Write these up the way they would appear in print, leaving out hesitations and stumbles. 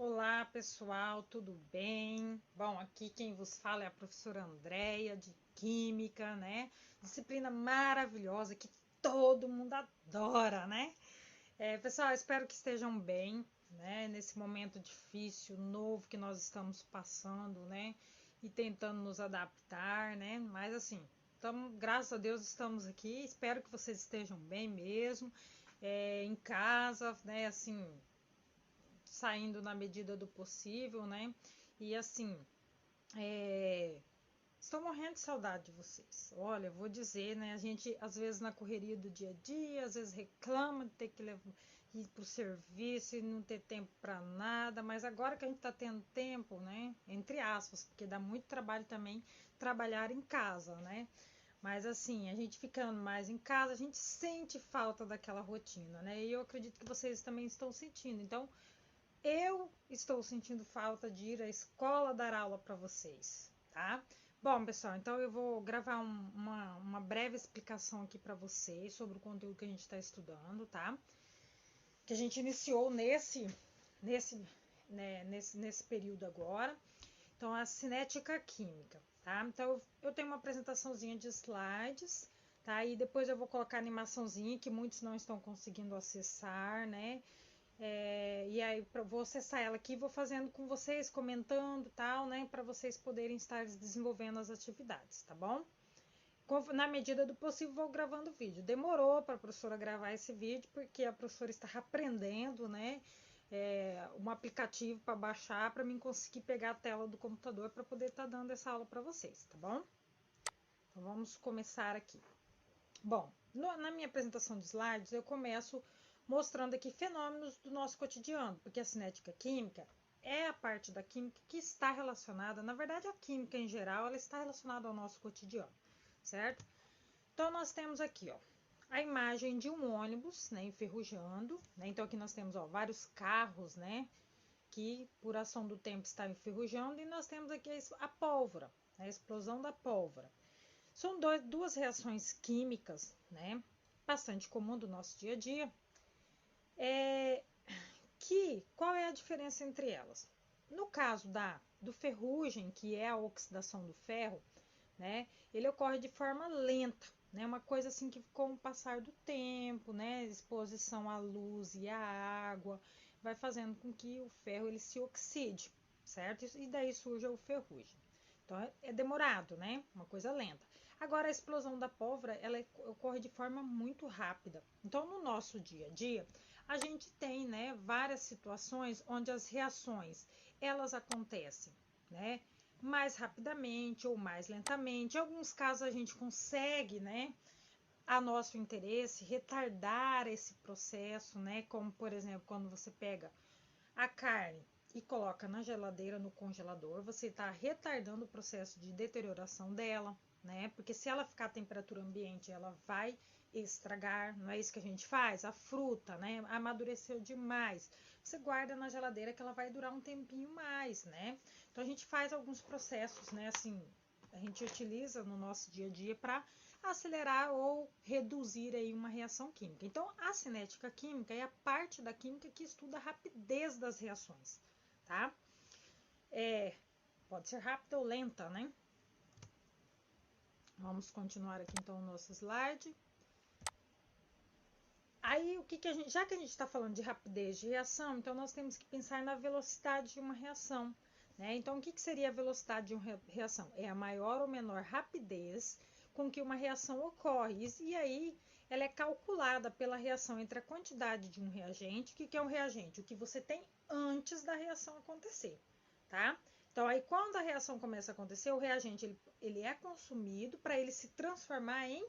Olá pessoal, tudo bem? Bom, aqui quem vos fala é a professora Andréia de Química, né? Disciplina maravilhosa que todo mundo adora, né? Pessoal, espero que estejam bem, né? Nesse momento difícil, novo que nós estamos passando, né? E tentando nos adaptar, né? Mas assim, graças a Deus estamos aqui. Espero que vocês estejam bem mesmo, em casa, né? Assim, saindo na medida do possível, né? E assim, estou morrendo de saudade de vocês. Olha, vou dizer, né? A gente, às vezes, na correria do dia a dia, às vezes reclama de ter que ir para o serviço e não ter tempo para nada, mas agora que a gente está tendo tempo, né? Entre aspas, porque dá muito trabalho também trabalhar em casa, né? Mas assim, a gente ficando mais em casa, a gente sente falta daquela rotina, né? E eu acredito que vocês também estão sentindo. Então, eu estou sentindo falta de ir à escola dar aula para vocês, tá? Bom, pessoal, então eu vou gravar uma breve explicação aqui para vocês sobre o conteúdo que a gente está estudando, tá? Que a gente iniciou nesse período agora. Então, a cinética química, tá? Então, eu tenho uma apresentaçãozinha de slides, tá? E depois eu vou colocar a animaçãozinha que muitos não estão conseguindo acessar, né? E aí, vou acessar ela aqui, vou fazendo com vocês, comentando tal, né? Para vocês poderem estar desenvolvendo as atividades, tá bom? Na medida do possível, vou gravando vídeo. Demorou para a professora gravar esse vídeo, porque a professora está aprendendo, né? Um aplicativo para baixar, para mim conseguir pegar a tela do computador para poder estar dando essa aula para vocês, tá bom? Então, vamos começar aqui. Bom, na minha apresentação de slides, eu começo mostrando aqui fenômenos do nosso cotidiano, porque a cinética química é a parte da química que está relacionada, na verdade a química em geral, ela está relacionada ao nosso cotidiano, certo? Então nós temos aqui, ó, a imagem de um ônibus, né, enferrujando, né? Então aqui nós temos, ó, vários carros, né, que por ação do tempo está enferrujando, e nós temos aqui a pólvora, né, a explosão da pólvora. São duas reações químicas, né, bastante comum do nosso dia a dia. Qual é a diferença entre elas? No caso do ferrugem, que é a oxidação do ferro, né, ele ocorre de forma lenta, né, uma coisa assim que com o passar do tempo, né, exposição à luz e à água, vai fazendo com que o ferro ele se oxide, certo? E daí surge o ferrugem. Então é demorado, né? Uma coisa lenta. Agora a explosão da pólvora, ela ocorre de forma muito rápida. Então no nosso dia a dia, a gente tem, né, várias situações onde as reações, elas acontecem, né, mais rapidamente ou mais lentamente. Em alguns casos a gente consegue, né, a nosso interesse, retardar esse processo, né, como por exemplo, quando você pega a carne e coloca na geladeira, no congelador, você está retardando o processo de deterioração dela, né? Porque se ela ficar à temperatura ambiente, ela vai estragar, não é isso que a gente faz? A fruta, né? Amadureceu demais. Você guarda na geladeira que ela vai durar um tempinho mais, né? Então a gente faz alguns processos, né? Assim, a gente utiliza no nosso dia a dia para acelerar ou reduzir aí uma reação química. Então, a cinética química é a parte da química que estuda a rapidez das reações, tá? Pode ser rápida ou lenta, né? Vamos continuar aqui então o nosso slide. Aí, o que a gente, já que a gente está falando de rapidez de reação, então nós temos que pensar na velocidade de uma reação, né? Então, o que seria a velocidade de uma reação? É a maior ou menor rapidez com que uma reação ocorre. E aí, ela é calculada pela reação entre a quantidade de um reagente. O que é um reagente? O que você tem antes da reação acontecer, tá? Então, aí, quando a reação começa a acontecer, o reagente ele é consumido para ele se transformar em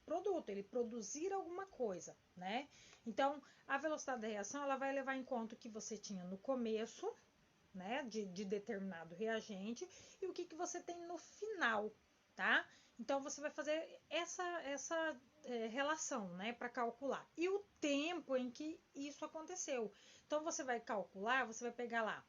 produto, ele produzir alguma coisa, né? Então, a velocidade da reação, ela vai levar em conta o que você tinha no começo, né, de determinado reagente, e o que você tem no final, tá? Então, você vai fazer essa relação, né, para calcular. E o tempo em que isso aconteceu. Então, você vai calcular, você vai pegar lá,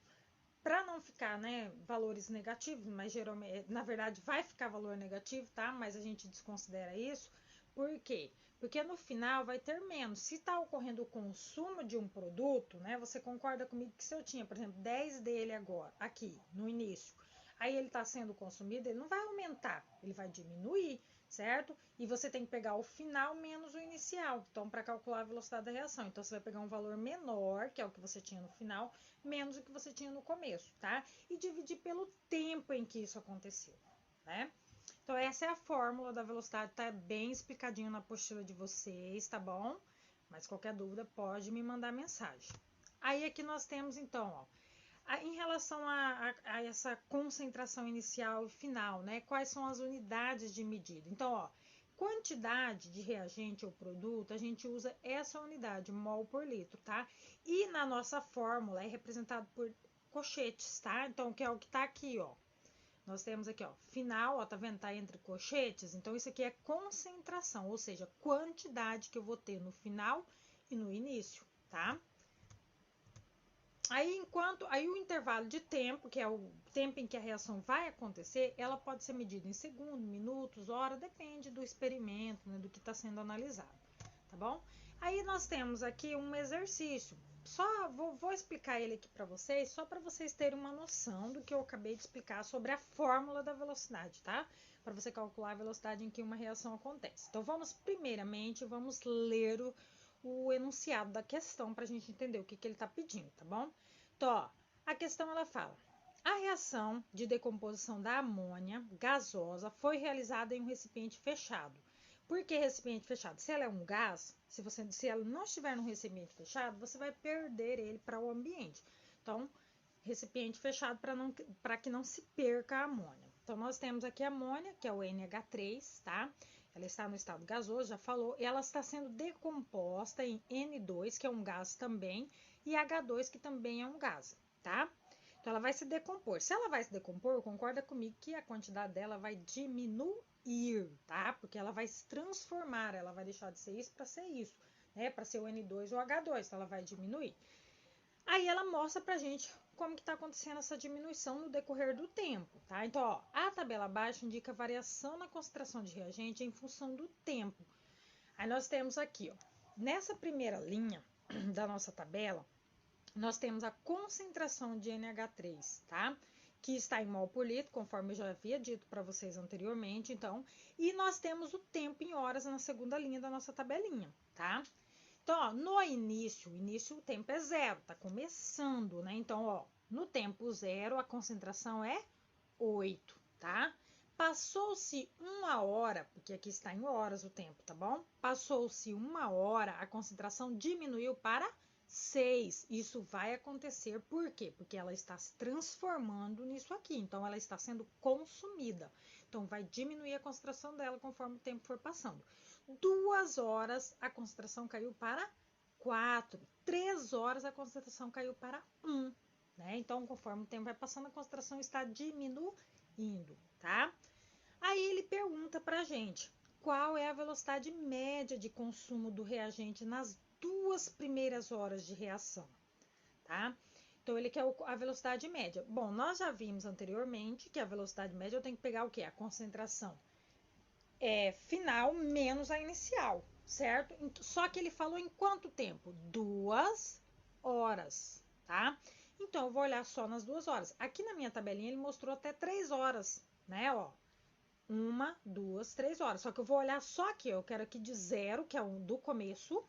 para não ficar, né, valores negativos, mas geralmente, na verdade, vai ficar valor negativo, tá? Mas a gente desconsidera isso. Por quê? Porque no final vai ter menos. Se está ocorrendo o consumo de um produto, né? Você concorda comigo que se eu tinha, por exemplo, 10 dele agora, aqui, no início, aí ele está sendo consumido, ele não vai aumentar, ele vai diminuir, certo? E você tem que pegar o final menos o inicial, então, para calcular a velocidade da reação. Então, você vai pegar um valor menor, que é o que você tinha no final, menos o que você tinha no começo, tá? E dividir pelo tempo em que isso aconteceu, né? Então, essa é a fórmula da velocidade, tá bem explicadinho na apostila de vocês, tá bom? Mas qualquer dúvida pode me mandar mensagem. Aí aqui nós temos, então, ó, em relação a essa concentração inicial e final, né? Quais são as unidades de medida? Então, ó, quantidade de reagente ou produto, a gente usa essa unidade, mol por litro, tá? E na nossa fórmula é representado por colchetes, tá? Então, que é o que tá aqui, ó. Nós temos aqui, ó, final, ó, tá vendo? Tá entre colchetes. Então, isso aqui é concentração, ou seja, quantidade que eu vou ter no final e no início, tá? Aí o intervalo de tempo, que é o tempo em que a reação vai acontecer, ela pode ser medida em segundos, minutos, hora, depende do experimento, né, do que está sendo analisado, tá bom? Aí nós temos aqui um exercício. Só vou explicar ele aqui para vocês, só para vocês terem uma noção do que eu acabei de explicar sobre a fórmula da velocidade, tá? Para você calcular a velocidade em que uma reação acontece. Então, primeiramente, vamos ler o enunciado da questão para a gente entender o que ele está pedindo, tá bom? Então, ó, a questão ela fala: a reação de decomposição da amônia gasosa foi realizada em um recipiente fechado. Por que recipiente fechado? Se ela é um gás, se ela não estiver num recipiente fechado, você vai perder ele para o ambiente. Então, recipiente fechado para que não se perca a amônia. Então, nós temos aqui a amônia, que é o NH3, tá? Ela está no estado gasoso, já falou, e ela está sendo decomposta em N2, que é um gás também, e H2, que também é um gás, tá? Então, ela vai se decompor. Se ela vai se decompor, concorda comigo que a quantidade dela vai diminuir, tá? Porque ela vai se transformar, ela vai deixar de ser isso para ser isso, né? Para ser o N2 ou H2, então ela vai diminuir. Aí ela mostra pra gente como que está acontecendo essa diminuição no decorrer do tempo, tá? Então, ó, a tabela abaixo indica a variação na concentração de reagente em função do tempo. Aí nós temos aqui, ó, nessa primeira linha da nossa tabela, nós temos a concentração de NH3, tá? Que está em mol por litro, conforme eu já havia dito para vocês anteriormente, então, e nós temos o tempo em horas na segunda linha da nossa tabelinha, tá? Então, ó, no início o tempo é zero, tá começando, né? Então, ó, no tempo zero, a concentração é 8, tá? Passou-se 1 hora, porque aqui está em horas o tempo, tá bom? Passou-se 1 hora, a concentração diminuiu para 6. Isso vai acontecer por quê? Porque ela está se transformando nisso aqui, então ela está sendo consumida. Então, vai diminuir a concentração dela conforme o tempo for passando. 2 horas, a concentração caiu para 4. 3 horas, a concentração caiu para 1. Né? Então, conforme o tempo vai passando, a concentração está diminuindo, tá? Aí ele pergunta pra gente, qual é a velocidade média de consumo do reagente nas 2 primeiras horas de reação, tá? Então, ele quer a velocidade média. Bom, nós já vimos anteriormente que a velocidade média eu tenho que pegar o quê? A concentração final menos a inicial, certo? Só que ele falou em quanto tempo? 2 horas, tá? Então, eu vou olhar só nas 2 horas. Aqui na minha tabelinha ele mostrou até 3 horas, né? Ó, 1, 2, 3 horas. Só que eu vou olhar só aqui, eu quero aqui de 0, que é o do começo,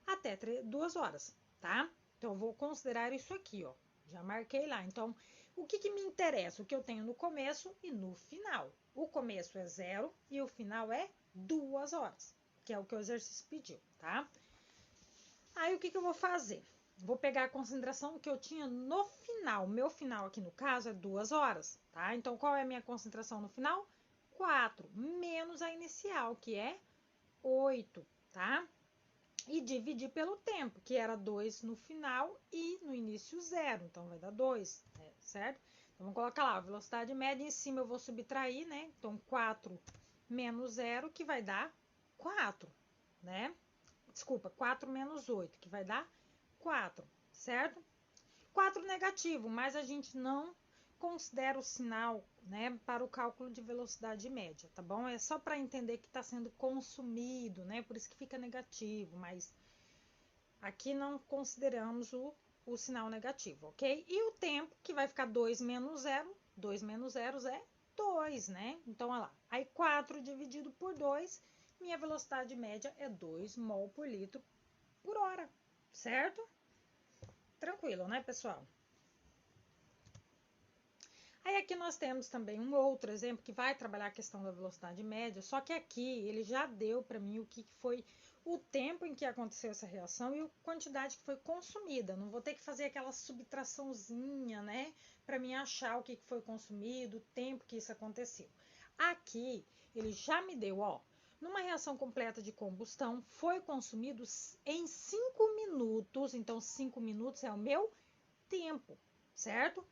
até 2 horas, tá? Então, eu vou considerar isso aqui, ó. Já marquei lá. Então, o que me interessa? O que eu tenho no começo e no final. O começo é 0 e o final é 2 horas, que é o que o exercício pediu, tá? Aí, o que eu vou fazer? Vou pegar a concentração que eu tinha no final. Meu final aqui, no caso, é 2 horas, tá? Então, qual é a minha concentração no final? 4, menos a inicial, que é 8, tá? E dividir pelo tempo, que era 2 no final e no início 0. Então, vai dar 2, né? Certo? Então, vamos colocar lá, a velocidade média em cima eu vou subtrair, né? Então, 4 menos 0, que vai dar 4, né? Desculpa, 4 menos 8, que vai dar 4, certo? 4 negativo, mas a gente não considera o sinal, né, para o cálculo de velocidade média, tá bom? É só para entender que está sendo consumido, né? Por isso que fica negativo, mas aqui não consideramos o sinal negativo, ok? E o tempo, que vai ficar 2 menos 0, 2 menos 0 é 2, né? Então, olha lá, aí 4 dividido por 2, minha velocidade média é 2 mol por litro por hora, certo? Tranquilo, né, pessoal? Aí aqui nós temos também um outro exemplo que vai trabalhar a questão da velocidade média, só que aqui ele já deu para mim o que foi o tempo em que aconteceu essa reação e a quantidade que foi consumida. Não vou ter que fazer aquela subtraçãozinha, né, para mim achar o que foi consumido, o tempo que isso aconteceu. Aqui ele já me deu, ó, numa reação completa de combustão foi consumido em 5 minutos, então 5 minutos é o meu tempo, certo?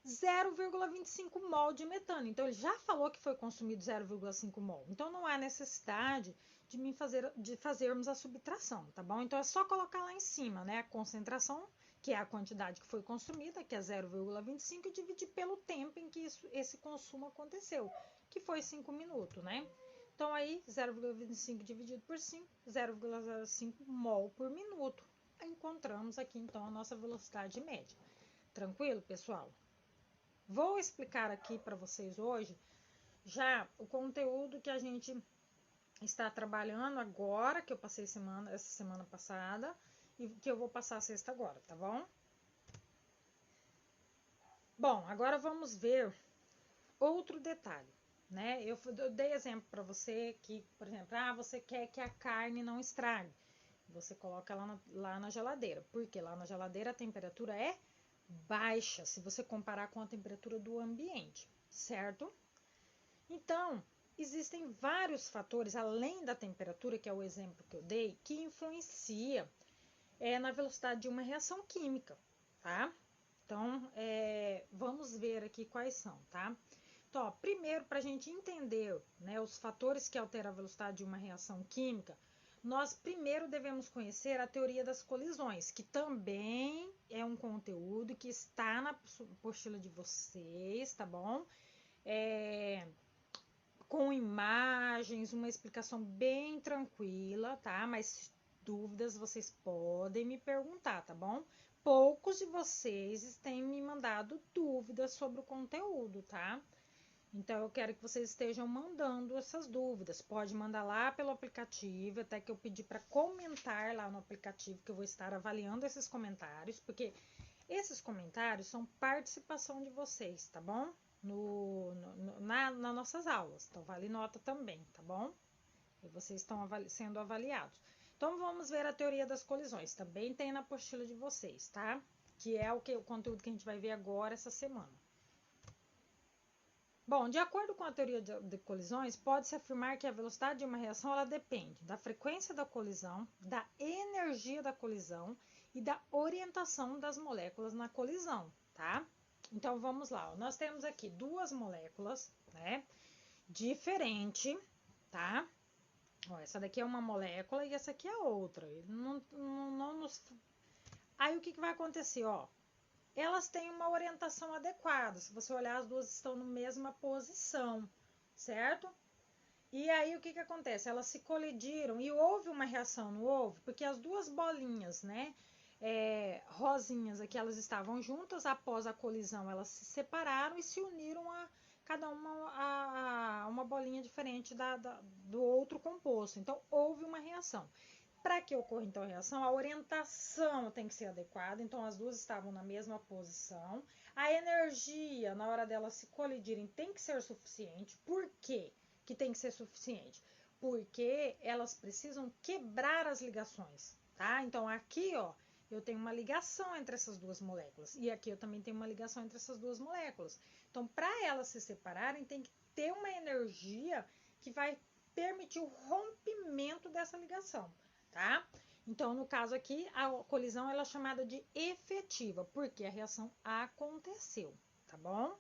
0,25 mol de metano. Então, ele já falou que foi consumido 0,5 mol. Então, não há necessidade de fazermos a subtração, tá bom? Então, é só colocar lá em cima, né? A concentração, que é a quantidade que foi consumida, que é 0,25, e dividir pelo tempo em que esse consumo aconteceu, que foi 5 minutos, né? Então, aí, 0,25 dividido por 5, 0,05 mol por minuto. Encontramos aqui, então, a nossa velocidade média. Tranquilo, pessoal? Vou explicar aqui para vocês hoje já o conteúdo que a gente está trabalhando agora, que eu passei essa semana passada, e que eu vou passar a sexta agora, tá bom? Bom, agora vamos ver outro detalhe, né? Eu dei exemplo para você que, por exemplo, você quer que a carne não estrague. Você coloca lá na geladeira, porque lá na geladeira a temperatura é baixa, se você comparar com a temperatura do ambiente, certo? Então, existem vários fatores, além da temperatura, que é o exemplo que eu dei, que influencia na velocidade de uma reação química, tá? Então, vamos ver aqui quais são, tá? Então, ó, primeiro, para a gente entender, né, os fatores que alteram a velocidade de uma reação química, nós primeiro devemos conhecer a teoria das colisões, que também é um conteúdo que está na apostila de vocês, tá bom? Com imagens, uma explicação bem tranquila, tá? Mas dúvidas vocês podem me perguntar, tá bom? Poucos de vocês têm me mandado dúvidas sobre o conteúdo, tá? Então, eu quero que vocês estejam mandando essas dúvidas. Pode mandar lá pelo aplicativo, até que eu pedi para comentar lá no aplicativo, que eu vou estar avaliando esses comentários, porque esses comentários são participação de vocês, tá bom? Nas nossas aulas. Então, vale nota também, tá bom? E vocês estão sendo avaliados. Então, vamos ver a teoria das colisões. Também tem na apostila de vocês, tá? Que é o conteúdo que a gente vai ver agora essa semana. Bom, de acordo com a teoria de colisões, pode-se afirmar que a velocidade de uma reação ela depende da frequência da colisão, da energia da colisão e da orientação das moléculas na colisão, tá? Então, vamos lá. Nós temos aqui duas moléculas, né? Diferente, tá? Ó, essa daqui é uma molécula e essa aqui é outra. Aí, o que vai acontecer, ó? Elas têm uma orientação adequada. Se você olhar, as duas estão na mesma posição, certo? E aí, o que acontece? Elas se colidiram e houve uma reação, não houve? Porque as duas bolinhas, né, rosinhas aqui, elas estavam juntas, após a colisão elas se separaram e se uniram a cada uma a uma bolinha diferente do outro composto. Então, houve uma reação. Para que ocorra, então, a reação, a orientação tem que ser adequada, então as duas estavam na mesma posição. A energia, na hora delas se colidirem, tem que ser suficiente. Por quê que tem que ser suficiente? Porque elas precisam quebrar as ligações, tá? Então, aqui, ó, eu tenho uma ligação entre essas duas moléculas. E aqui eu também tenho uma ligação entre essas duas moléculas. Então, para elas se separarem, tem que ter uma energia que vai permitir o rompimento dessa ligação. Tá? Então, no caso aqui, a colisão ela é chamada de efetiva, porque a reação aconteceu, tá bom?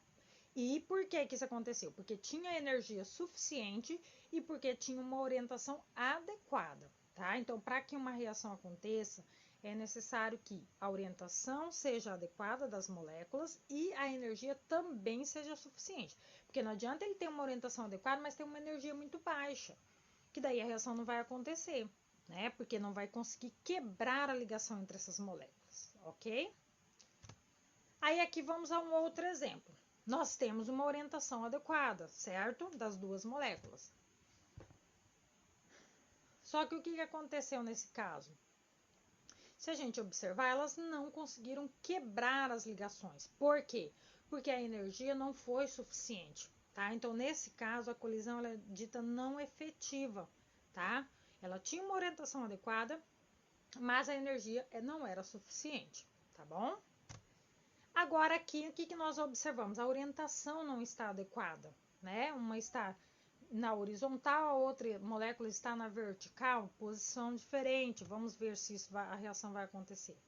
E por que isso aconteceu? Porque tinha energia suficiente e porque tinha uma orientação adequada, tá? Então, para que uma reação aconteça, é necessário que a orientação seja adequada das moléculas e a energia também seja suficiente. Porque não adianta ele ter uma orientação adequada, mas ter uma energia muito baixa, que daí a reação não vai acontecer, né? Porque não vai conseguir quebrar a ligação entre essas moléculas, ok? Aí aqui vamos a um outro exemplo. Nós temos uma orientação adequada, certo? Das duas moléculas. Só que o que aconteceu nesse caso? Se a gente observar, elas não conseguiram quebrar as ligações. Por quê? Porque a energia não foi suficiente, tá? Então, nesse caso, a colisão ela é dita não efetiva, tá? Ela tinha uma orientação adequada, mas a energia não era suficiente, tá bom? Agora, aqui, o que nós observamos? A orientação não está adequada, né? Uma está na horizontal, a outra molécula está na vertical, posição diferente. Vamos ver se a reação vai acontecer.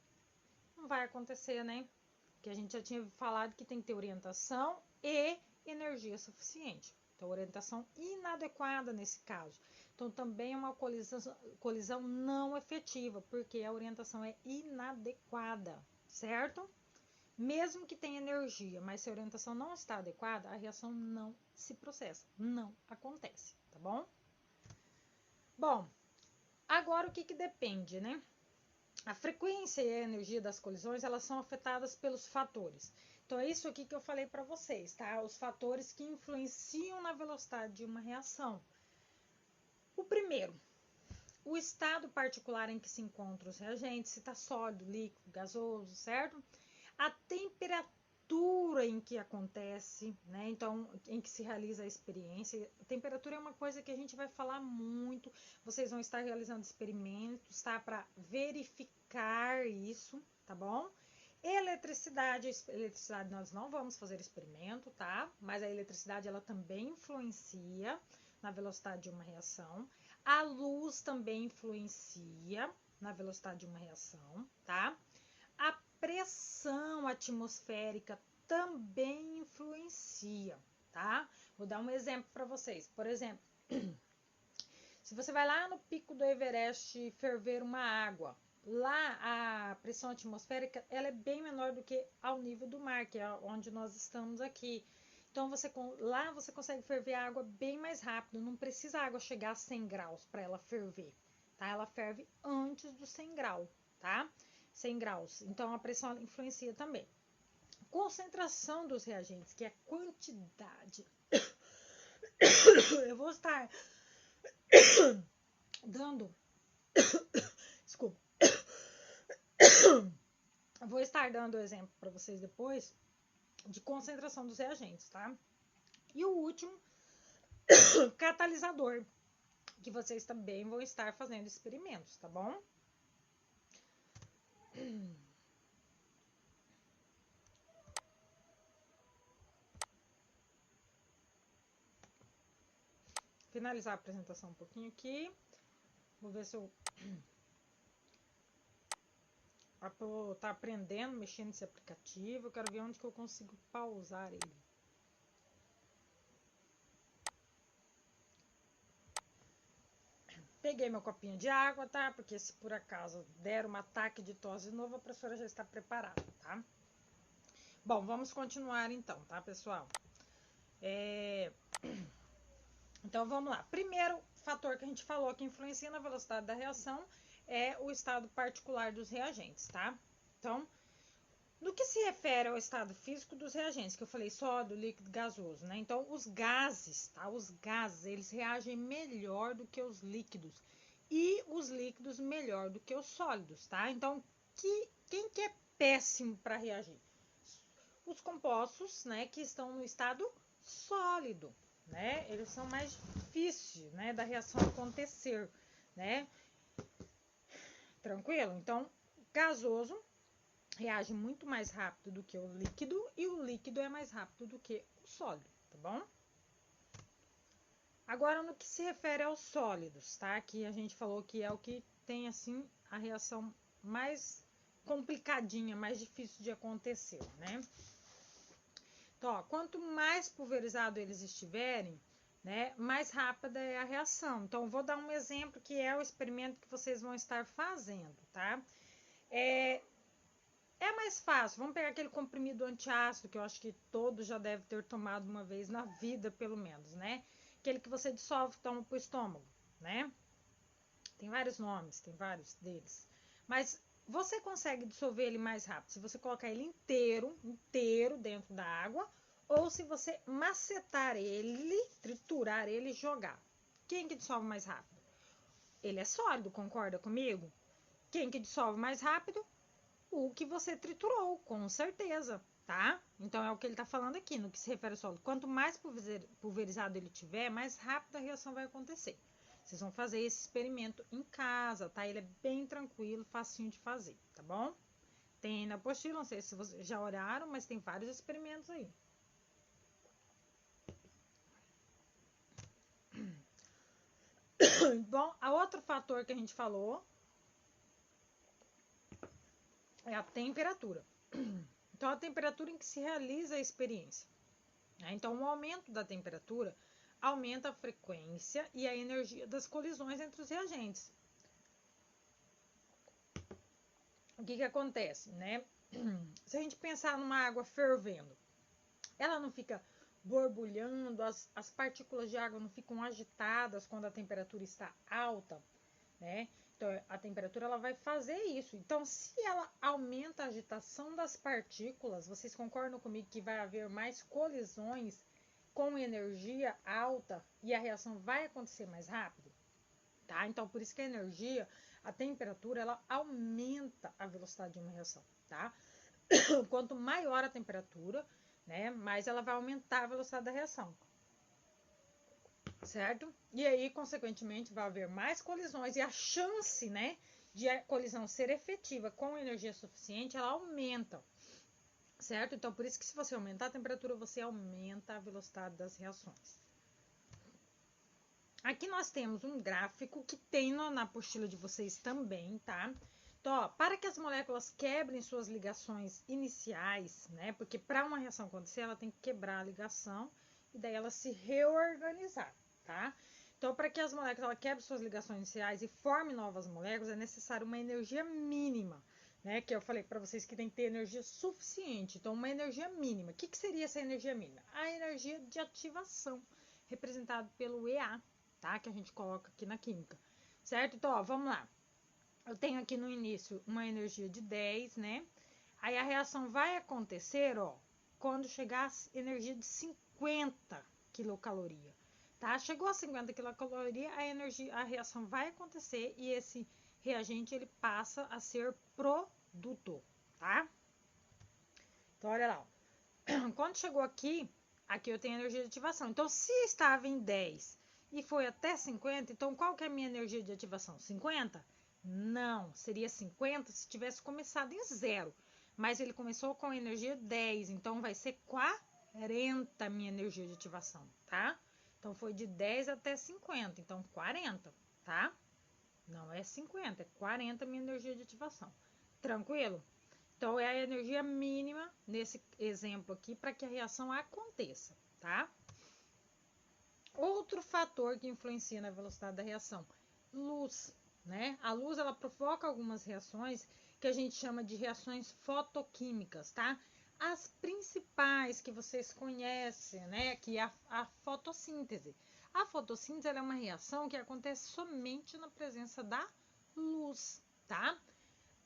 Não vai acontecer, né? Porque a gente já tinha falado que tem que ter orientação e energia suficiente. Então, orientação inadequada nesse caso. Então, também é uma colisão não efetiva, porque a orientação é inadequada, certo? Mesmo que tenha energia, mas se a orientação não está adequada, a reação não se processa, não acontece, tá bom? Bom, agora o que depende, né? A frequência e a energia das colisões, elas são afetadas pelos fatores. Então, é isso aqui que eu falei para vocês, tá? Os fatores que influenciam na velocidade de uma reação. O primeiro, o estado particular em que se encontram os reagentes, se está sólido, líquido, gasoso, certo? A temperatura em que acontece, né? Então, em que se realiza a experiência. A temperatura é uma coisa que a gente vai falar muito. Vocês vão estar realizando experimentos, tá? Para verificar isso, tá bom? Eletricidade nós não vamos fazer experimento, tá? Mas a eletricidade, ela também influencia na velocidade de uma reação. A luz também influencia na velocidade de uma reação, tá? A pressão atmosférica também influencia, tá? Vou dar um exemplo para vocês. Por exemplo, se você vai lá no pico do Everest ferver uma água, lá a pressão atmosférica ela é bem menor do que ao nível do mar, que é onde nós estamos aqui. Então, lá você consegue ferver a água bem mais rápido, não precisa a água chegar a 100 graus para ela ferver, tá? Ela ferve antes dos 100 graus, tá? 100 graus. Então, a pressão influencia também. Concentração dos reagentes, que é a quantidade. Eu vou estar dando... Desculpa. Eu vou estar dando exemplo para vocês depois de concentração dos reagentes, tá? E o último, catalisador, que vocês também vão estar fazendo experimentos, tá bom? Finalizar a apresentação um pouquinho aqui. Vou ver se eu tá aprendendo, mexendo nesse aplicativo. Eu quero ver onde que eu consigo pausar ele. Peguei meu copinho de água, tá? Porque se por acaso der um ataque de tosse de novo, a professora já está preparada, tá? Bom, vamos continuar então, tá, pessoal? Então, vamos lá. Primeiro fator que a gente falou que influencia na velocidade da reação é o estado particular dos reagentes, tá? Então, no que se refere ao estado físico dos reagentes, que eu falei sólido, líquido, gasoso, né? Então, os gases, tá? Os gases, eles reagem melhor do que os líquidos e os líquidos melhor do que os sólidos, tá? Então, quem que é péssimo para reagir? Os compostos, né, que estão no estado sólido, né? Eles são mais difíceis, né, da reação acontecer, né? Tranquilo? Então, gasoso reage muito mais rápido do que o líquido e o líquido é mais rápido do que o sólido, tá bom? Agora, no que se refere aos sólidos, tá? Que a gente falou que é o que tem, assim, a reação mais complicadinha, mais difícil de acontecer, né? Então, ó, quanto mais pulverizado eles estiverem, né, mais rápida é a reação. Então, vou dar um exemplo que é o experimento que vocês vão estar fazendo, tá? É mais fácil. Vamos pegar aquele comprimido antiácido, que eu acho que todos já devem ter tomado uma vez na vida, pelo menos, né? Aquele que você dissolve e toma pro estômago, né? Tem vários nomes, tem vários deles. Mas você consegue dissolver ele mais rápido se você colocar ele inteiro dentro da água, ou se você macetar ele, triturar ele e jogar. Quem que dissolve mais rápido? Ele é sólido, concorda comigo? Quem que dissolve mais rápido? O que você triturou, com certeza, tá? Então é o que ele tá falando aqui, no que se refere ao sólido. Quanto mais pulverizado ele tiver, mais rápido a reação vai acontecer. Vocês vão fazer esse experimento em casa, tá? Ele é bem tranquilo, facinho de fazer, tá bom? Tem na apostila, não sei se vocês já olharam, mas tem vários experimentos aí. Bom, a outro fator que a gente falou é a temperatura. Então, a temperatura em que se realiza a experiência. Então, o aumento da temperatura aumenta a frequência e a energia das colisões entre os reagentes. O que acontece, né? Se a gente pensar numa água fervendo, ela não fica borbulhando, as partículas de água não ficam agitadas quando a temperatura está alta, né? Então, a temperatura ela vai fazer isso. Então, se ela aumenta a agitação das partículas, vocês concordam comigo que vai haver mais colisões com energia alta e a reação vai acontecer mais rápido? Tá? Então, por isso que a energia, a temperatura, ela aumenta a velocidade de uma reação, tá? Quanto maior a temperatura, né, mais ela vai aumentar a velocidade da reação. Certo? E aí, consequentemente, vai haver mais colisões e a chance, né, de a colisão ser efetiva com energia suficiente, ela aumenta. Certo? Então, por isso que se você aumentar a temperatura, você aumenta a velocidade das reações. Aqui nós temos um gráfico que tem na apostila de vocês também, tá? Então, ó, para que as moléculas quebrem suas ligações iniciais, né? Porque para uma reação acontecer, ela tem que quebrar a ligação e daí ela se reorganizar, tá? Então, para que as moléculas quebrem suas ligações iniciais e formem novas moléculas, é necessário uma energia mínima, né? Que eu falei para vocês que tem que ter energia suficiente. Então, uma energia mínima. O que seria essa energia mínima? A energia de ativação, representada pelo EA, tá? Que a gente coloca aqui na química, certo? Então, ó, vamos lá. Eu tenho aqui no início uma energia de 10, né? Aí a reação vai acontecer, ó, quando chegar a energia de 50 quilocaloria, tá? Chegou a 50 quilocaloria, a reação vai acontecer e esse reagente ele passa a ser produto, tá? Então, olha lá, ó. Quando chegou aqui eu tenho energia de ativação. Então, se estava em 10 e foi até 50, então qual que é a minha energia de ativação? 50? Não, seria 50 se tivesse começado em 0. Mas ele começou com energia 10, então vai ser 40 a minha energia de ativação, tá? Então, foi de 10 até 50, então 40, tá? Não é 50, é 40 a minha energia de ativação. Tranquilo? Então, é a energia mínima, nesse exemplo aqui, para que a reação aconteça, tá? Outro fator que influencia na velocidade da reação, luz, né? A luz, ela provoca algumas reações que a gente chama de reações fotoquímicas, tá? As principais que vocês conhecem, né? Que é a fotossíntese. A fotossíntese é uma reação que acontece somente na presença da luz, tá?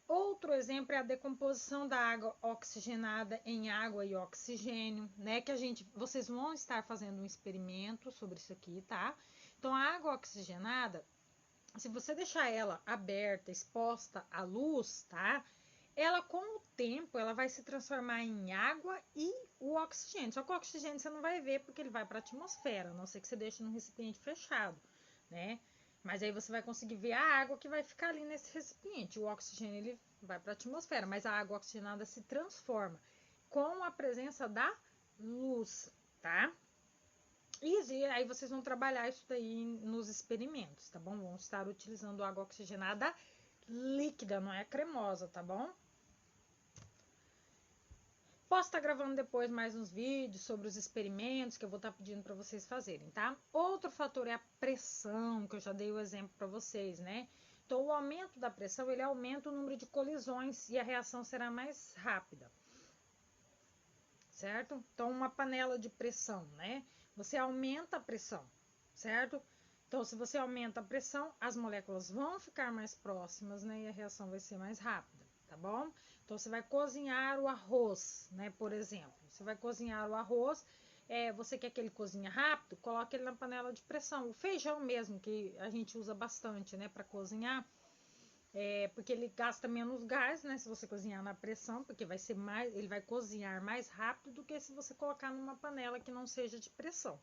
Outro exemplo é a decomposição da água oxigenada em água e oxigênio, né? Que vocês vão estar fazendo um experimento sobre isso aqui, tá? Então, a água oxigenada, se você deixar ela aberta, exposta à luz, tá? Ela, com o tempo, ela vai se transformar em água e o oxigênio. Só que o oxigênio você não vai ver porque ele vai para a atmosfera, a não ser que você deixe num recipiente fechado, né? Mas aí você vai conseguir ver a água que vai ficar ali nesse recipiente. O oxigênio ele vai para a atmosfera, mas a água oxigenada se transforma com a presença da luz, tá? E aí vocês vão trabalhar isso daí nos experimentos, tá bom? Vão estar utilizando água oxigenada líquida, não é cremosa, tá bom? Posso estar gravando depois mais uns vídeos sobre os experimentos que eu vou estar pedindo para vocês fazerem, tá? Outro fator é a pressão, que eu já dei o exemplo para vocês, né? Então, o aumento da pressão, ele aumenta o número de colisões e a reação será mais rápida. Certo? Então, uma panela de pressão, né? Você aumenta a pressão, certo? Então, se você aumenta a pressão, as moléculas vão ficar mais próximas, né? E a reação vai ser mais rápida, tá bom? Então, você vai cozinhar o arroz, né? Por exemplo, você vai cozinhar o arroz, você quer que ele cozinhe rápido? Coloque ele na panela de pressão. O feijão mesmo, que a gente usa bastante, né? Para cozinhar, porque ele gasta menos gás, né? Se você cozinhar na pressão, porque vai ser mais, ele vai cozinhar mais rápido do que se você colocar numa panela que não seja de pressão.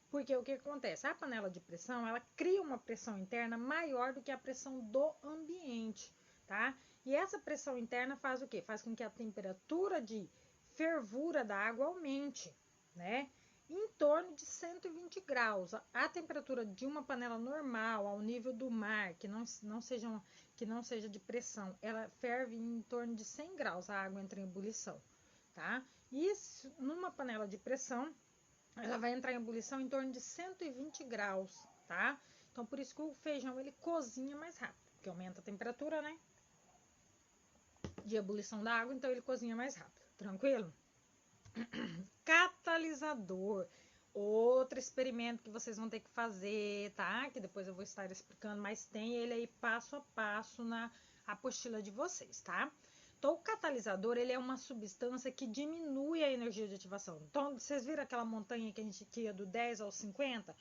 Porque o que acontece? A panela de pressão, ela cria uma pressão interna maior do que a pressão do ambiente, tá? E essa pressão interna faz o quê? Faz com que a temperatura de fervura da água aumente, né? Em torno de 120 graus. A temperatura de uma panela normal, ao nível do mar, que não seja de pressão, ela ferve em torno de 100 graus, a água entra em ebulição, tá? E numa panela de pressão, ela vai entrar em ebulição em torno de 120 graus, tá? Então, por isso que o feijão, ele cozinha mais rápido, porque aumenta a temperatura, né? De ebulição da água, então ele cozinha mais rápido, tranquilo? Catalisador, outro experimento que vocês vão ter que fazer, tá? Que depois eu vou estar explicando, mas tem ele aí passo a passo na apostila de vocês, tá? Então, o catalisador, ele é uma substância que diminui a energia de ativação. Então, vocês viram aquela montanha que a gente ia do 10 ao 50?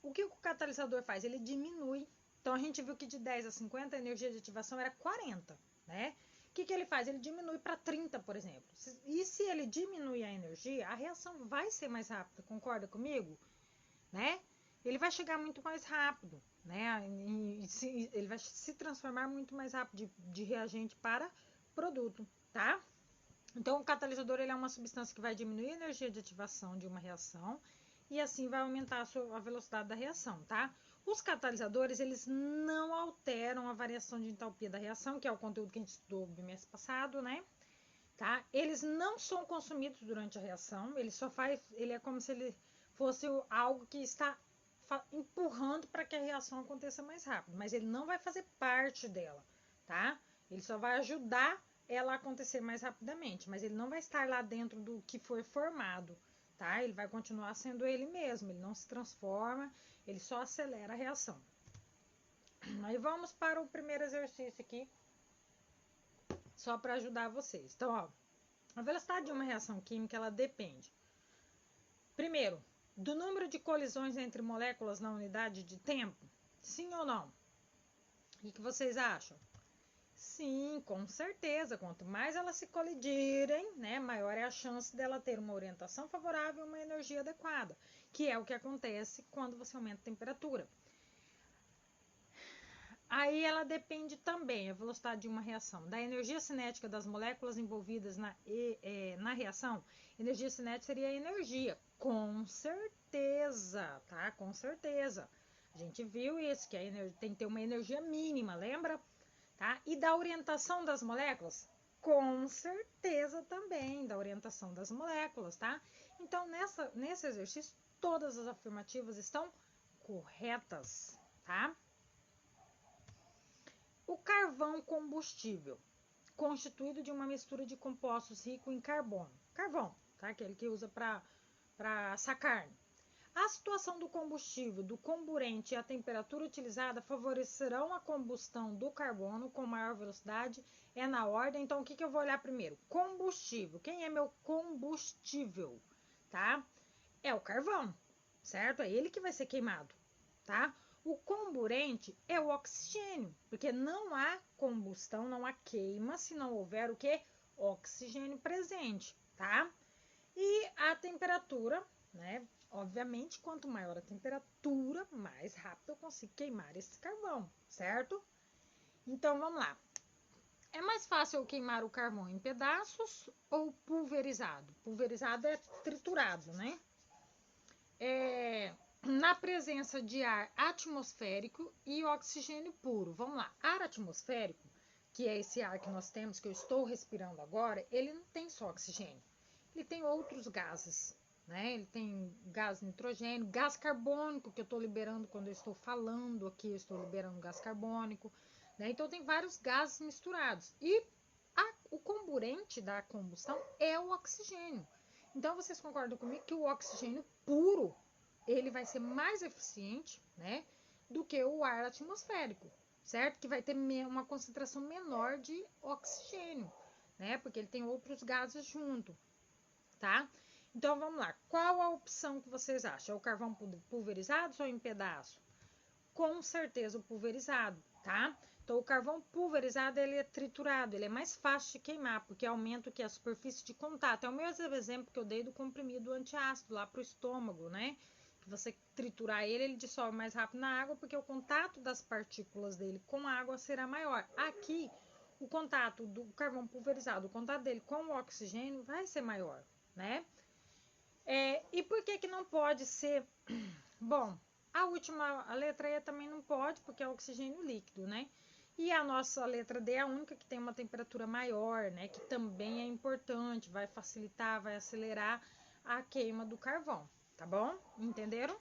O que o catalisador faz? Ele diminui. Então, a gente viu que de 10 a 50 a energia de ativação era 40, né? O que ele faz? Ele diminui para 30, por exemplo. E se ele diminuir a energia, a reação vai ser mais rápida, concorda comigo? Né? Ele vai chegar muito mais rápido, né? Ele vai se transformar muito mais rápido de reagente para produto, tá? Então, o catalisador, ele é uma substância que vai diminuir a energia de ativação de uma reação e assim vai aumentar a velocidade da reação, tá? Os catalisadores, eles não alteram a variação de entalpia da reação, que é o conteúdo que a gente estudou no bimestre passado, né? Tá? Eles não são consumidos durante a reação, ele é como se ele fosse algo que está empurrando para que a reação aconteça mais rápido, mas ele não vai fazer parte dela, tá? Ele só vai ajudar ela a acontecer mais rapidamente, mas ele não vai estar lá dentro do que foi formado, tá? Ele vai continuar sendo ele mesmo, ele não se transforma, ele só acelera a reação. Aí vamos para o primeiro exercício aqui, só para ajudar vocês. Então, ó, a velocidade de uma reação química, ela depende, primeiro, do número de colisões entre moléculas na unidade de tempo? Sim ou não? O que vocês acham? Sim, com certeza. Quanto mais elas se colidirem, né, maior é a chance dela ter uma orientação favorável e uma energia adequada, que é o que acontece quando você aumenta a temperatura. Aí ela depende também, a velocidade de uma reação, da energia cinética das moléculas envolvidas na reação. Energia cinética seria a energia, com certeza, tá? Com certeza. A gente viu isso, que tem que ter uma energia mínima, lembra? Tá? E da orientação das moléculas? Com certeza também, da orientação das moléculas, tá? Então, nesse exercício, todas as afirmativas estão corretas, tá? O carvão combustível, constituído de uma mistura de compostos ricos em carbono. Carvão, tá? Aquele que usa para assar carne. A situação do combustível, do comburente e a temperatura utilizada favorecerão a combustão do carbono com maior velocidade, é na ordem. Então, o que eu vou olhar primeiro? Combustível. Quem é meu combustível, tá? É o carvão, certo? É ele que vai ser queimado, tá? O comburente é o oxigênio, porque não há combustão, não há queima se não houver o que? Oxigênio presente, tá? E a temperatura, né? Obviamente, quanto maior a temperatura, mais rápido eu consigo queimar esse carvão, certo? Então, vamos lá. É mais fácil eu queimar o carvão em pedaços ou pulverizado? Pulverizado é triturado, né? Na presença de ar atmosférico e oxigênio puro. Vamos lá. Ar atmosférico, que é esse ar que nós temos, que eu estou respirando agora, ele não tem só oxigênio. Ele tem outros gases, né? Ele tem gás nitrogênio, gás carbônico, que eu estou liberando quando eu estou falando aqui, eu estou liberando gás carbônico, né? Então, tem vários gases misturados. E o comburente da combustão é o oxigênio. Então, vocês concordam comigo que o oxigênio puro, ele vai ser mais eficiente, né, do que o ar atmosférico, certo? Que vai ter uma concentração menor de oxigênio, né? Porque ele tem outros gases junto, tá? Então, vamos lá. Qual a opção que vocês acham? É o carvão pulverizado ou em pedaço? Com certeza o pulverizado, tá? Então, o carvão pulverizado, ele é triturado, ele é mais fácil de queimar, porque aumenta o que? A superfície de contato. É o mesmo exemplo que eu dei do comprimido antiácido lá para o estômago, né? Que você triturar ele, ele dissolve mais rápido na água, porque o contato das partículas dele com a água será maior. Aqui, o contato do carvão pulverizado, o contato dele com o oxigênio vai ser maior, né? E por que que não pode ser... Bom, a letra E também não pode, porque é oxigênio líquido, né? E a nossa letra D é a única que tem uma temperatura maior, né? Que também é importante, vai facilitar, vai acelerar a queima do carvão, tá bom? Entenderam?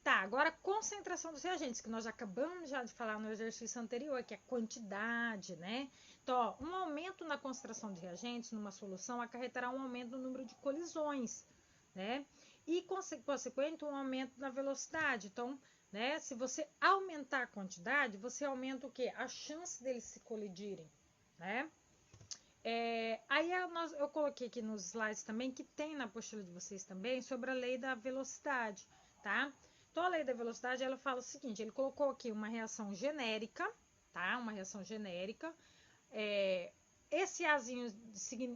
Tá, agora a concentração dos reagentes, que nós acabamos já de falar no exercício anterior, que é a quantidade, né? Então, ó, um aumento na concentração de reagentes numa solução acarretará um aumento no número de colisões, né? E, consequente, um aumento na velocidade. Então, né, se você aumentar a quantidade, você aumenta o quê? A chance deles se colidirem, né? Aí eu coloquei aqui nos slides também, que tem na apostila de vocês também, sobre a lei da velocidade, tá? Então, a lei da velocidade, ela fala o seguinte, ele colocou aqui uma reação genérica, tá? Uma reação genérica. Esse Azinho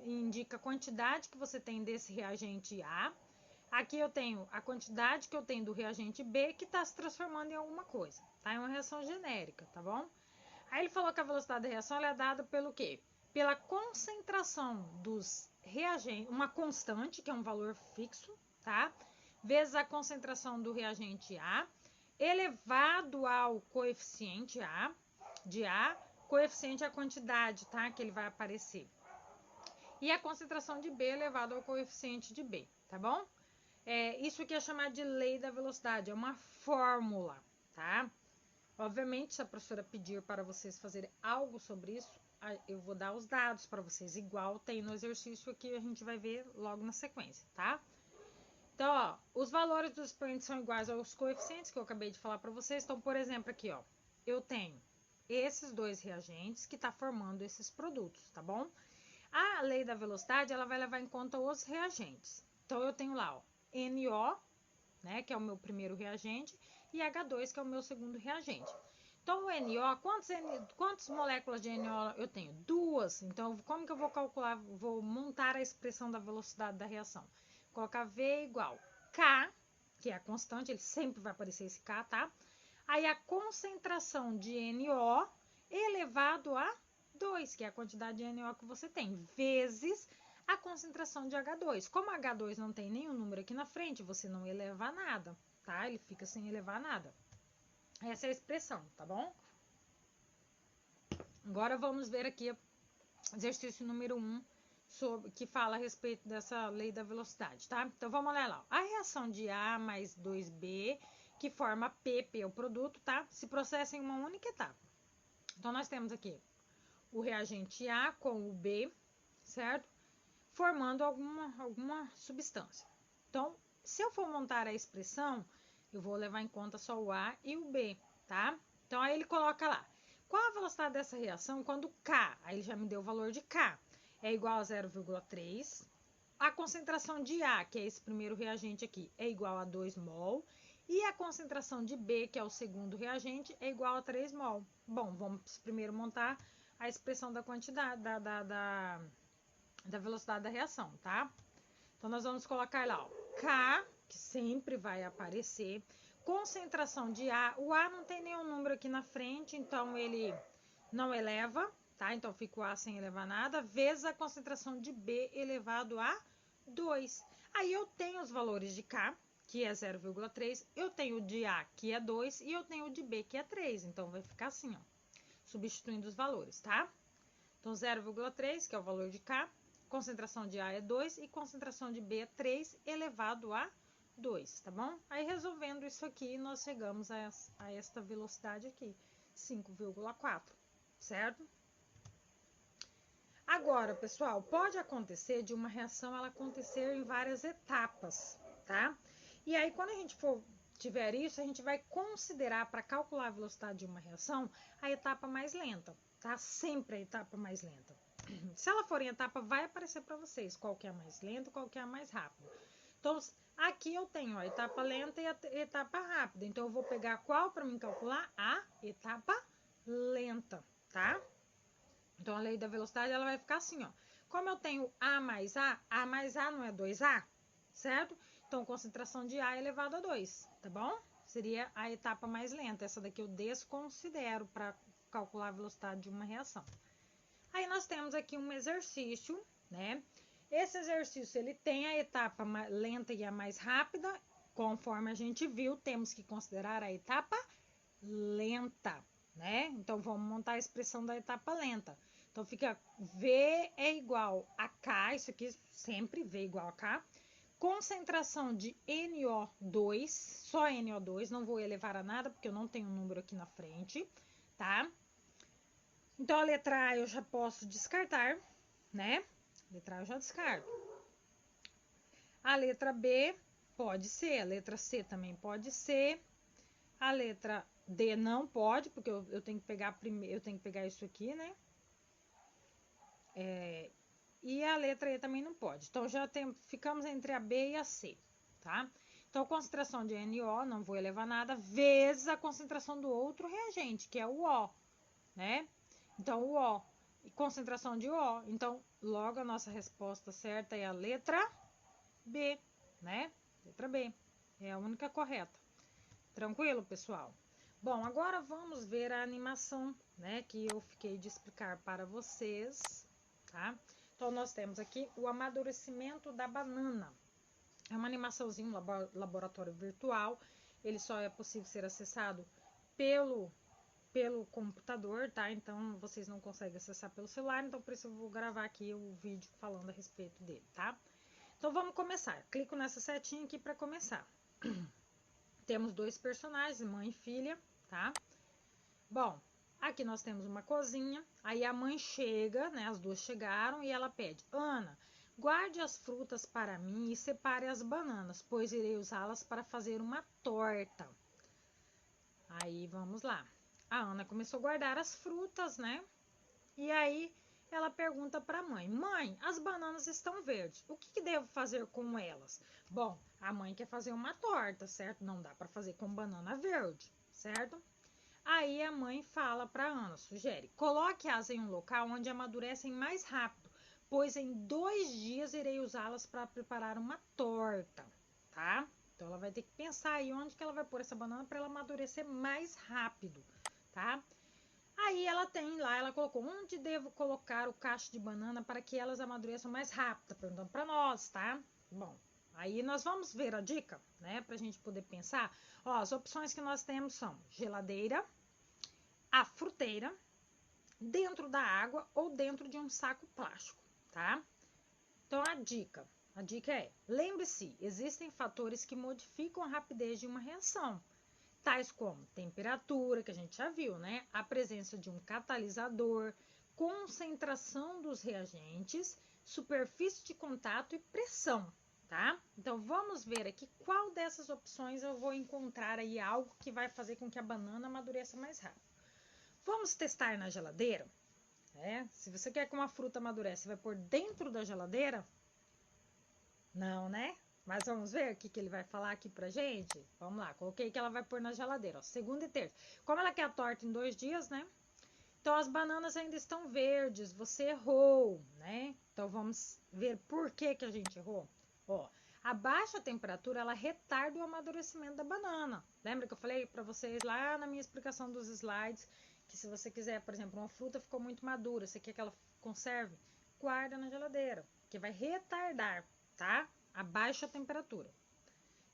indica a quantidade que você tem desse reagente A. Aqui eu tenho a quantidade que eu tenho do reagente B que está se transformando em alguma coisa, tá? É uma reação genérica, tá bom? Aí ele falou que a velocidade da reação é dada pelo quê? Pela concentração dos reagentes, uma constante, que é um valor fixo, tá? Vezes a concentração do reagente A, elevado ao coeficiente A, de A, coeficiente é a quantidade, tá? Que ele vai aparecer. E a concentração de B elevado ao coeficiente de B, tá bom? Isso aqui é chamado de lei da velocidade, é uma fórmula, tá? Obviamente, se a professora pedir para vocês fazerem algo sobre isso, eu vou dar os dados para vocês, igual tem no exercício que a gente vai ver logo na sequência, tá? Então, ó, os valores dos expoentes são iguais aos coeficientes que eu acabei de falar para vocês. Então, por exemplo, aqui, ó, eu tenho esses dois reagentes que tá formando esses produtos, tá bom? A lei da velocidade, ela vai levar em conta os reagentes. Então, eu tenho lá, ó, NO, né, que é o meu primeiro reagente, e H2, que é o meu segundo reagente. Então, o NO, quantas moléculas de NO eu tenho? 2. Então, como que eu vou calcular, vou montar a expressão da velocidade da reação? Colocar V igual K, que é a constante, ele sempre vai aparecer esse K, tá? Aí, a concentração de NO elevado a 2, que é a quantidade de NO que você tem, vezes a concentração de H2. Como H2 não tem nenhum número aqui na frente, você não eleva nada, tá? Ele fica sem elevar nada. Essa é a expressão, tá bom? Agora vamos ver aqui exercício número 1, que fala a respeito dessa lei da velocidade, tá? Então vamos olhar lá. A reação de A mais 2B, que forma PP, é o produto, tá? Se processa em uma única etapa. Então nós temos aqui o reagente A com o B, certo? Formando alguma substância. Então, se eu for montar a expressão, eu vou levar em conta só o A e o B, tá? Então, aí ele coloca lá, qual a velocidade dessa reação quando K, aí ele já me deu o valor de K, é igual a 0,3, a concentração de A, que é esse primeiro reagente aqui, é igual a 2 mol, e a concentração de B, que é o segundo reagente, é igual a 3 mol. Bom, vamos primeiro montar a expressão da quantidade, da velocidade da reação, tá? Então, nós vamos colocar lá, ó, K, que sempre vai aparecer, concentração de A. O A não tem nenhum número aqui na frente, então ele não eleva, tá? Então, fica o A sem elevar nada, vezes a concentração de B elevado a 2. Aí, eu tenho os valores de K, que é 0,3, eu tenho o de A, que é 2, e eu tenho o de B, que é 3. Então, vai ficar assim, ó, substituindo os valores, tá? Então, 0,3, que é o valor de K, concentração de A é 2 e concentração de B é 3 elevado a 2, tá bom? Aí, resolvendo isso aqui, nós chegamos a esta velocidade aqui, 5,4, certo? Agora, pessoal, pode acontecer de uma reação ela acontecer em várias etapas, tá? E aí, quando a gente tiver isso, a gente vai considerar para calcular a velocidade de uma reação a etapa mais lenta, tá? Sempre a etapa mais lenta. Se ela for em etapa, vai aparecer para vocês qual que é a mais lenta, qual que é a mais rápida. Então, aqui eu tenho a etapa lenta e a etapa rápida. Então, eu vou pegar qual para mim calcular? A etapa lenta, tá? Então, a lei da velocidade, ela vai ficar assim, ó. Como eu tenho A mais A não é 2A, certo? Então, concentração de A elevado a 2, tá bom? Seria a etapa mais lenta. Essa daqui eu desconsidero para calcular a velocidade de uma reação. Aí, nós temos aqui um exercício, né? Esse exercício, ele tem a etapa lenta e a mais rápida. Conforme a gente viu, temos que considerar a etapa lenta, né? Então, vamos montar a expressão da etapa lenta. Então, fica V é igual a K, isso aqui sempre V igual a K. Concentração de NO2, só NO2, não vou elevar a nada, porque eu não tenho um número aqui na frente, tá? Então, a letra A eu já posso descartar, né? Letra A eu já descarto. A letra B pode ser, a letra C também pode ser. A letra D não pode, porque eu tenho que pegar primeiro, eu tenho que pegar isso aqui, né? E a letra E também não pode. Então, ficamos entre a B e a C, tá? Então, concentração de NO, não vou elevar nada, vezes a concentração do outro reagente, que é o O, né? Então, o O, e concentração de O. Então, logo a nossa resposta certa é a letra B, né? Letra B, é a única correta. Tranquilo, pessoal? Bom, agora vamos ver a animação, né? Que eu fiquei de explicar para vocês, tá? Então, nós temos aqui o amadurecimento da banana. É uma animaçãozinha, um laboratório virtual. Ele só é possível ser acessado pelo computador, tá? Então, vocês não conseguem acessar pelo celular, então por isso eu vou gravar aqui o vídeo falando a respeito dele, tá? Então, vamos começar. Clico nessa setinha aqui para começar. Temos dois personagens, mãe e filha, tá? Bom, aqui nós temos uma cozinha, aí a mãe chega, né? As duas chegaram e ela pede: Ana, guarde as frutas para mim e separe as bananas, pois irei usá-las para fazer uma torta. Aí vamos lá. A Ana começou a guardar as frutas, né? E aí ela pergunta para a mãe: Mãe, as bananas estão verdes, o que devo fazer com elas? Bom, a mãe quer fazer uma torta, certo? Não dá para fazer com banana verde, certo? Aí a mãe fala para Ana, sugere: coloque-as em um local onde amadurecem mais rápido, pois em 2 dias irei usá-las para preparar uma torta, tá? Então ela vai ter que pensar aí onde que ela vai pôr essa banana para ela amadurecer mais rápido, tá? Aí ela tem lá, ela colocou: onde devo colocar o cacho de banana para que elas amadureçam mais rápido? Tá perguntando para nós, tá? Bom, aí nós vamos ver a dica, né? Pra gente poder pensar. Ó, as opções que nós temos são geladeira, a fruteira, dentro da água ou dentro de um saco plástico, tá? Então a dica é: lembre-se, existem fatores que modificam a rapidez de uma reação, tais como temperatura, que a gente já viu, né? A presença de um catalisador, concentração dos reagentes, superfície de contato e pressão, tá? Então, vamos ver aqui qual dessas opções eu vou encontrar aí algo que vai fazer com que a banana amadureça mais rápido. Vamos testar na geladeira, né? Se você quer que uma fruta amadureça, você vai pôr dentro da geladeira? Não, né? Mas vamos ver o que ele vai falar aqui pra gente? Vamos lá, coloquei que ela vai pôr na geladeira, ó, segunda e terça. Como ela quer a torta em 2 dias, né? Então, as bananas ainda estão verdes, você errou, né? Então, vamos ver por que a gente errou. Ó, a baixa temperatura, ela retarda o amadurecimento da banana. Lembra que eu falei pra vocês lá na minha explicação dos slides, que se você quiser, por exemplo, uma fruta ficou muito madura, você quer que ela conserve? Guarda na geladeira, que vai retardar, tá? A baixa temperatura.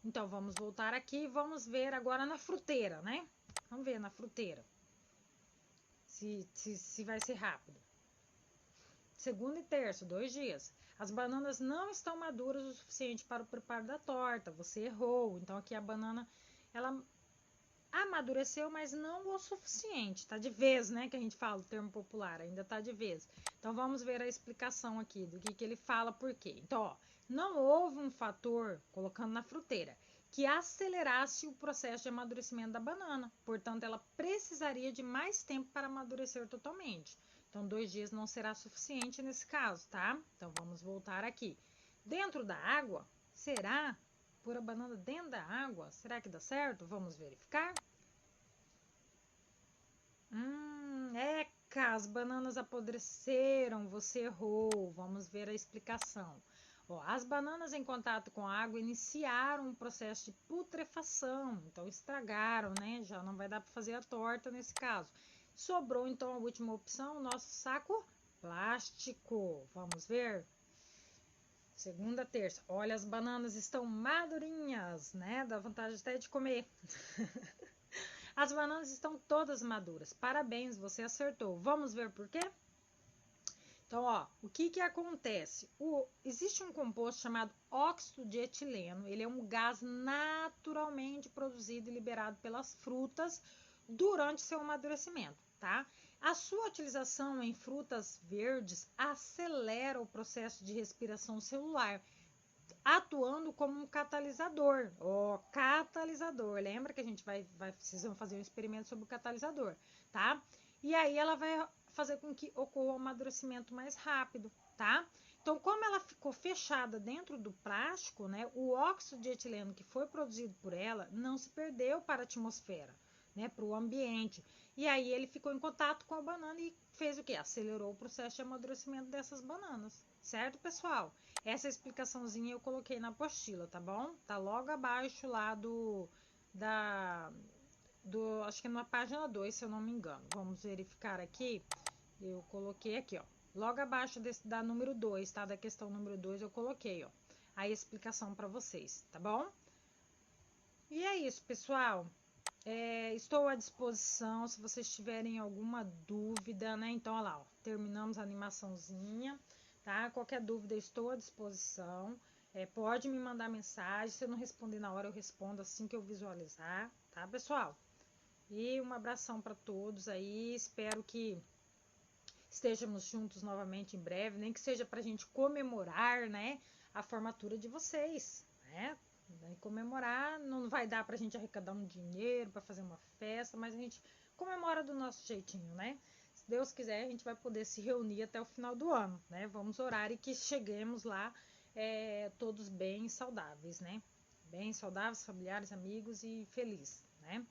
Então, vamos voltar aqui e vamos ver agora na fruteira, né? Vamos ver na fruteira. Se vai ser rápido. Segunda e terça, 2 dias. As bananas não estão maduras o suficiente para o preparo da torta. Você errou. Então, aqui a banana, ela amadureceu, mas não o suficiente. Tá de vez, né? Que a gente fala o termo popular, ainda tá de vez. Então vamos ver a explicação aqui do que ele fala, por quê. Então, ó, não houve um fator, colocando na fruteira, que acelerasse o processo de amadurecimento da banana. Portanto, ela precisaria de mais tempo para amadurecer totalmente. Então, 2 dias não será suficiente nesse caso, tá? Então, vamos voltar aqui. Dentro da água, será? Pôr a banana dentro da água, será que dá certo? Vamos verificar. As bananas apodreceram, você errou. Vamos ver a explicação. Ó, as bananas em contato com a água iniciaram um processo de putrefação, então estragaram, né? Já não vai dar para fazer a torta nesse caso. Sobrou então a última opção, o nosso saco plástico. Vamos ver? Segunda, terça. Olha, as bananas estão madurinhas, né? Dá vontade até de comer. As bananas estão todas maduras. Parabéns, você acertou. Vamos ver por quê? Então, ó, o que que acontece? Existe um composto chamado óxido de etileno. Ele é um gás naturalmente produzido e liberado pelas frutas durante seu amadurecimento, tá? A sua utilização em frutas verdes acelera o processo de respiração celular, atuando como um catalisador. Ó, catalisador. Lembra que a gente precisamos fazer um experimento sobre o catalisador, tá? E aí ela vai fazer com que ocorra o amadurecimento mais rápido, tá? Então, como ela ficou fechada dentro do plástico, né, o óxido de etileno que foi produzido por ela não se perdeu para a atmosfera, né, para o ambiente. E aí ele ficou em contato com a banana e fez o quê? Acelerou o processo de amadurecimento dessas bananas, certo, pessoal? Essa explicaçãozinha eu coloquei na apostila, tá bom? Tá logo abaixo lá acho que é na página 2, se eu não me engano. Vamos verificar aqui. Eu coloquei aqui, ó. Logo abaixo da número 2, tá? Da questão número 2, eu coloquei, ó, a explicação para vocês, tá bom? E é isso, pessoal. Estou à disposição se vocês tiverem alguma dúvida, né? Então, olha lá, ó, terminamos a animaçãozinha, tá? Qualquer dúvida, estou à disposição. Pode me mandar mensagem. Se eu não responder na hora, eu respondo assim que eu visualizar, tá, pessoal? E um abração para todos aí. Espero que estejamos juntos novamente em breve, nem que seja para a gente comemorar, né, a formatura de vocês, né? Comemorar, não vai dar para a gente arrecadar um dinheiro para fazer uma festa, mas a gente comemora do nosso jeitinho, né? Se Deus quiser, a gente vai poder se reunir até o final do ano, né? Vamos orar e que cheguemos lá todos bem saudáveis, né? Bem saudáveis, familiares, amigos e felizes, né?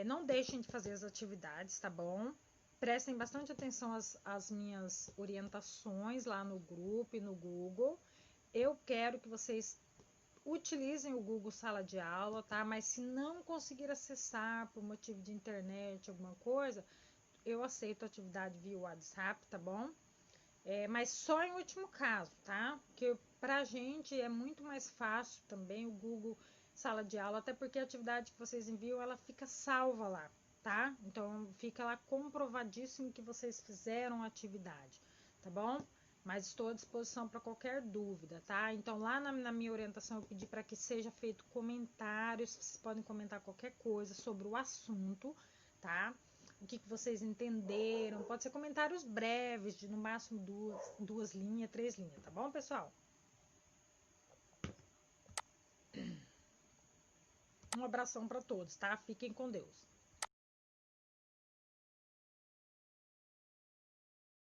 Não deixem de fazer as atividades, tá bom? Prestem bastante atenção às minhas orientações lá no grupo e no Google. Eu quero que vocês utilizem o Google Sala de Aula, tá? Mas se não conseguir acessar por motivo de internet, alguma coisa, eu aceito a atividade via WhatsApp, tá bom? Mas só em último caso, tá? Porque pra gente é muito mais fácil também o Google Sala de Aula, até porque a atividade que vocês enviam, ela fica salva lá, tá? Então fica lá comprovadíssimo que vocês fizeram a atividade, tá bom? Mas estou à disposição para qualquer dúvida, tá? Então lá na minha orientação eu pedi para que seja feito comentários, vocês podem comentar qualquer coisa sobre o assunto, tá? O que vocês entenderam, pode ser comentários breves, de no máximo duas linhas, 3 linhas, tá bom, pessoal? Um abração para todos, tá? Fiquem com Deus.